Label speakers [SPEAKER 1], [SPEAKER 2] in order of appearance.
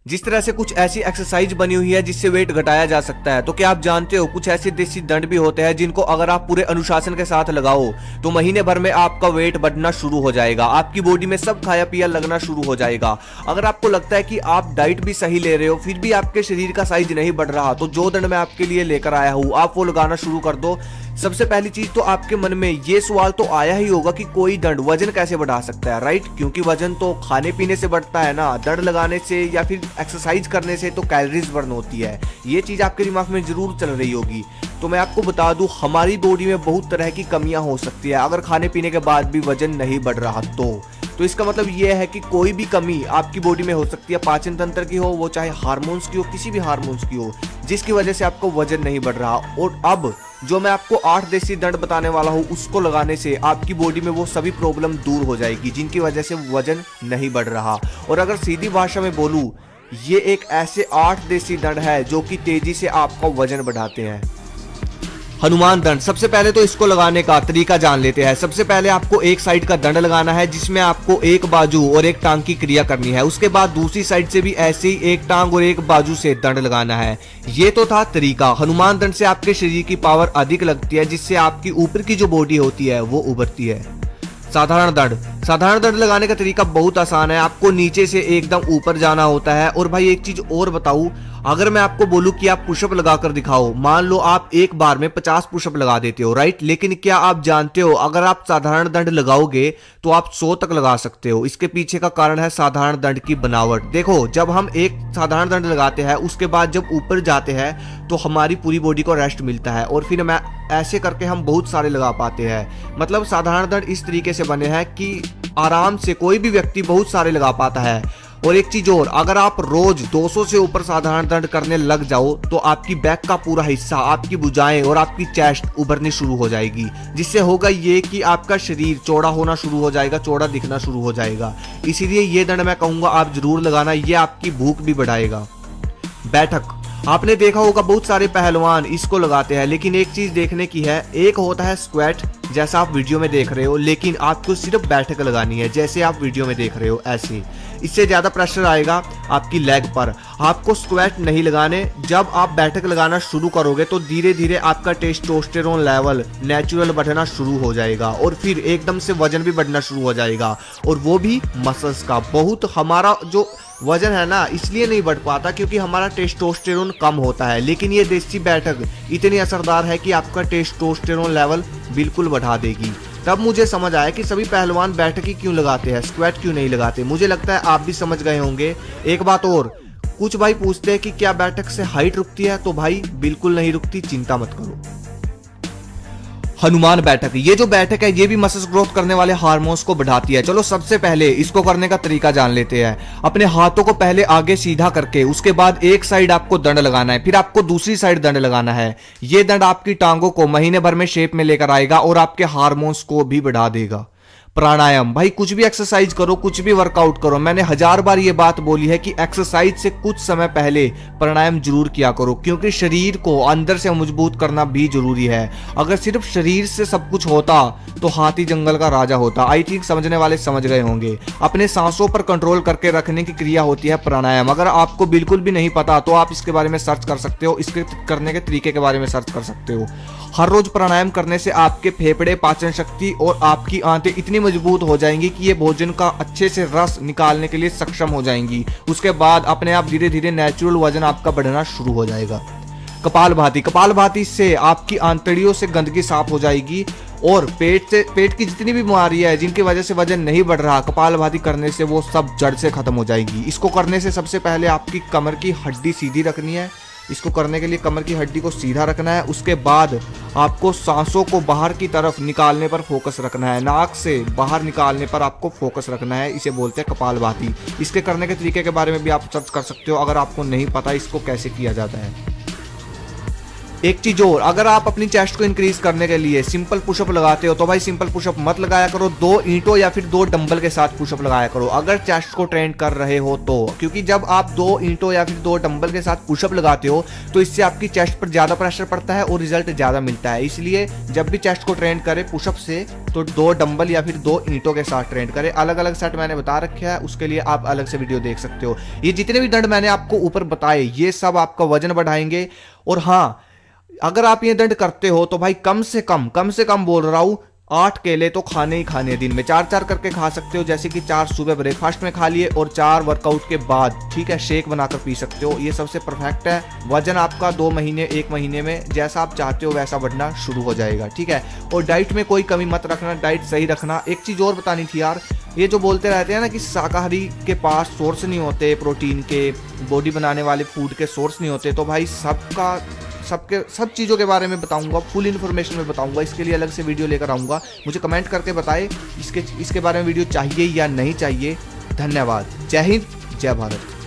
[SPEAKER 1] जिस तरह से कुछ ऐसी एक्सरसाइज बनी हुई है जिससे वेट घटाया जा सकता है, तो क्या आप जानते हो कुछ ऐसे देसी दंड भी होते हैं जिनको अगर आप पूरे अनुशासन के साथ लगाओ तो महीने भर में आपका वेट बढ़ना शुरू हो जाएगा, आपकी बॉडी में सब खाया पिया लगना शुरू हो जाएगा। अगर आपको लगता है कि आप डाइट भी सही ले रहे हो फिर भी आपके शरीर का साइज नहीं बढ़ रहा, तो जो दंड मैं आपके लिए लेकर आया हूं आप वो लगाना शुरू कर दो। सबसे पहली चीज तो आपके मन में ये सवाल तो आया ही होगा कि कोई दंड वजन कैसे बढ़ा सकता है, राइट? क्योंकि वजन तो खाने पीने से बढ़ता है ना, दंड लगाने से या फिर एक्सरसाइज करने से तो कैलोरीज बर्न होती है। ये चीज आपके दिमाग में जरूर चल रही होगी। तो मैं आपको बता दूं हमारी बॉडी में बहुत तरह की कमियां हो सकती है अगर खाने पीने के बाद भी वजन नहीं बढ़ रहा तो इसका मतलब ये है कि कोई भी कमी आपकी बॉडी में हो सकती है, पाचन तंत्र की हो, वो चाहे हार्मोन्स की हो, किसी भी हार्मोन्स की हो, जिसकी वजह से आपको वजन नहीं बढ़ रहा। और अब जो मैं आपको 8 देसी दंड बताने वाला हूँ उसको लगाने से आपकी बॉडी में वो सभी प्रॉब्लम दूर हो जाएगी जिनकी वजह से वजन नहीं बढ़ रहा। और अगर सीधी भाषा में बोलूं, ये एक ऐसे 8 देसी दंड है जो कि तेजी से आपका वजन बढ़ाते हैं। हनुमान दंड, सबसे पहले तो इसको लगाने का तरीका जान लेते हैं। सबसे पहले आपको एक साइड का दंड लगाना है जिसमें आपको एक बाजू और एक टांग की क्रिया करनी है। उसके बाद दूसरी साइड से भी ऐसे ही एक टांग और एक बाजू से दंड लगाना है। ये तो था तरीका। हनुमान दंड से आपके शरीर की पावर अधिक लगती है जिससे आपकी ऊपर की जो बॉडी होती है वो उभरती है। साधारण दंड लगाने का तरीका बहुत आसान है। आपको नीचे से एकदम ऊपर जाना होता है। और भाई एक चीज और बताऊं, अगर मैं आपको बोलूं कि आप पुशअप लगाकर दिखाओ, मान लो आप एक बार में 50 पुशअप लगा देते हो, राइट? लेकिन क्या आप जानते हो अगर आप साधारण दंड लगाओगे तो आप 100 तक लगा सकते हो। इसके पीछे का कारण है साधारण दंड की बनावट। देखो, जब हम एक साधारण दंड लगाते हैं उसके बाद जब ऊपर जाते हैं तो हमारी पूरी बॉडी को रेस्ट मिलता है और फिर मैं ऐसे करके हम बहुत सारे लगा पाते हैं। मतलब साधारण दंड इस तरीके से बने हैं कि आराम से कोई भी व्यक्ति बहुत सारे लगा पाता है। और एक चीज और, अगर आप रोज 200 से ऊपर साधारण दंड करने लग जाओ तो आपकी बैक का पूरा हिस्सा, आपकी भुजाएं और आपकी चेस्ट उभरनी शुरू हो जाएगी, जिससे होगा ये कि आपका शरीर चौड़ा होना शुरू हो जाएगा, चौड़ा दिखना शुरू हो जाएगा। इसीलिए ये दंड मैं कहूंगा आप जरूर लगाना, ये आपकी भूख भी बढ़ाएगा। बैठक, आपने देखा होगा बहुत सारे पहलवान इसको लगाते हैं, लेकिन एक चीज देखने की है, एक होता है स्क्वाट जैसा आप वीडियो में देख रहे हो, लेकिन आपको सिर्फ बैठक लगानी है जैसे आप वीडियो में देख रहे हो ऐसे। इससे ज्यादा प्रेशर आएगा आपकी लेग पर। आपको स्क्वाट नहीं लगाने। जब आप बैठक लगाना शुरू करोगे तो धीरे धीरे आपका टेस्टोस्टेरोन लेवल नेचुरल बढ़ना शुरू हो जाएगा और फिर एकदम से वजन भी बढ़ना शुरू हो जाएगा, और वो भी मसल्स का। बहुत हमारा जो वजन है ना इसलिए नहीं बढ़ पाता क्योंकि हमारा टेस्टोस्टेरोन कम होता है, लेकिन ये देसी बैठक इतनी असरदार है कि आपका टेस्टोस्टेरोन लेवल बिल्कुल बढ़ा देगी। तब मुझे समझ आया कि सभी पहलवान बैठक ही क्यों लगाते हैं, स्क्वाट क्यों नहीं लगाते। मुझे लगता है आप भी समझ गए होंगे। एक बात और, कुछ भाई पूछते हैं कि क्या बैठक से हाइट रुकती है, तो भाई बिल्कुल नहीं रुकती, चिंता मत करो। हनुमान बैठक, ये जो बैठक है ये भी मसल्स ग्रोथ करने वाले हार्मोन्स को बढ़ाती है। चलो सबसे पहले इसको करने का तरीका जान लेते हैं। अपने हाथों को पहले आगे सीधा करके उसके बाद एक साइड आपको दंड लगाना है, फिर आपको दूसरी साइड दंड लगाना है। ये दंड आपकी टांगों को महीने भर में शेप में लेकर आएगा और आपके हार्मोन्स को भी बढ़ा देगा। प्राणायाम, भाई कुछ भी एक्सरसाइज करो, कुछ भी वर्कआउट करो, मैंने 1000 बार ये बात बोली है कि एक्सरसाइज से कुछ समय पहले प्राणायाम जरूर किया करो, क्योंकि शरीर को अंदर से मजबूत करना भी जरूरी है। अगर सिर्फ शरीर से सब कुछ होता तो हाथी जंगल का राजा होता। आई थिंक समझने वाले समझ गए होंगे। अपने सांसों पर कंट्रोल करके रखने की क्रिया होती है प्राणायाम। अगर आपको बिल्कुल भी नहीं पता तो आप इसके बारे में सर्च कर सकते हो, इसके करने के तरीके के बारे में सर्च कर सकते हो। हर रोज प्राणायाम करने से आपके फेफड़े, पाचन शक्ति और आपकी आंतें इतनी मजबूत हो जाएंगी कि ये भोजन का अच्छे से रस निकालने के लिए सक्षम हो जाएंगी। उसके बाद अपने आप धीरे धीरे नेचुरल वजन आपका बढ़ना शुरू हो जाएगा। कपालभाति से आपकी आंतड़ियों से गंदगी साफ हो जाएगी और पेट की जितनी भी बीमारियां है जिनकी वजह से वजन नहीं बढ़ रहा, कपालभाति करने से वो सब जड़ से खत्म हो जाएगी। इसको करने से सबसे पहले आपकी कमर की हड्डी सीधी रखनी है। इसको करने के लिए कमर की हड्डी को सीधा रखना है। उसके बाद आपको सांसों को बाहर की तरफ निकालने पर फोकस रखना है, नाक से बाहर निकालने पर आपको फोकस रखना है। इसे बोलते हैं कपालभाति। इसके करने के तरीके के बारे में भी आप सर्च कर सकते हो अगर आपको नहीं पता इसको कैसे किया जाता है। एक चीज और, अगर आप अपनी चेस्ट को इंक्रीज करने के लिए सिंपल पुशअप लगाते हो तो भाई सिंपल पुशअप मत लगाया करो, 2 ईंटों या फिर 2 डंबल के साथ पुशअप लगाया करो अगर चेस्ट को ट्रेन कर रहे हो तो। क्योंकि जब आप 2 ईंटों या फिर 2 डंबल के साथ पुशअप लगाते हो तो इससे आपकी चेस्ट पर ज्यादा प्रेशर पड़ता है और रिजल्ट ज्यादा मिलता है। इसलिए जब भी चेस्ट को ट्रेन करे पुशअप से तो 2 डंबल या फिर 2 ईंटों के साथ ट्रेन करे। अलग अलग सेट मैंने बता रखा है, उसके लिए आप अलग से वीडियो देख सकते हो। ये जितने भी दंड मैंने आपको ऊपर बताए ये सब आपका वजन बढ़ाएंगे। और हाँ, अगर आप ये दंड करते हो तो भाई कम से कम बोल रहा हूं 8 केले तो खाने ही खाने, दिन में 4-4 करके खा सकते हो। जैसे कि 4 सुबह ब्रेकफास्ट में खा लिए और 4 वर्कआउट के बाद, ठीक है, शेक बनाकर पी सकते हो। ये सबसे परफेक्ट है। वजन आपका 2 महीने 1 महीने में जैसा आप चाहते हो वैसा बढ़ना शुरू हो जाएगा, ठीक है। और डाइट में कोई कमी मत रखना, डाइट सही रखना। एक चीज और बतानी थी यार, ये जो बोलते रहते हैं ना कि शाकाहारी के पास सोर्स नहीं होते प्रोटीन के, बॉडी बनाने वाले फूड के सोर्स नहीं होते, तो भाई सब चीज़ों के बारे में बताऊंगा, फुल इन्फॉर्मेशन में बताऊंगा। इसके लिए अलग से वीडियो लेकर आऊंगा। मुझे कमेंट करके बताएं इसके बारे में वीडियो चाहिए या नहीं चाहिए। धन्यवाद। जय हिंद, जय भारत।